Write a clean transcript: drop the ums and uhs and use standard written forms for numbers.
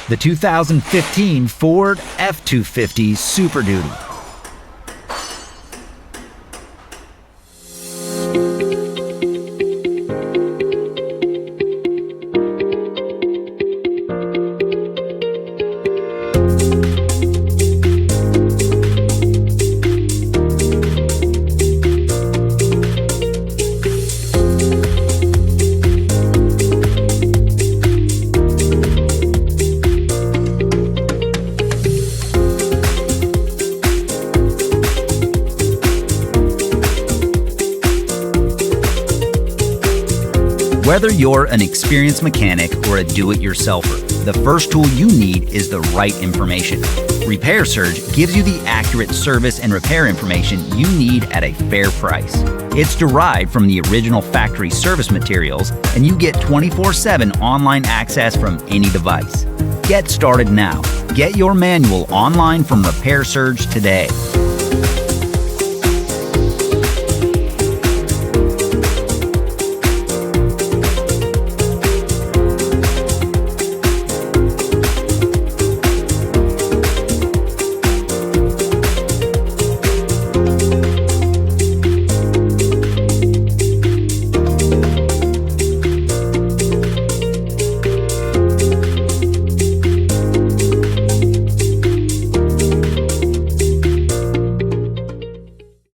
the 2015 Ford F-250 Super Duty. Whether you're an experienced mechanic or a do-it-yourselfer, the first tool you need is the right information. Repair Surge gives you the accurate service and repair information you need at a fair price. It's derived from the original factory service materials, and you get 24/7 online access from any device. Get started now. Get your manual online from Repair Surge today.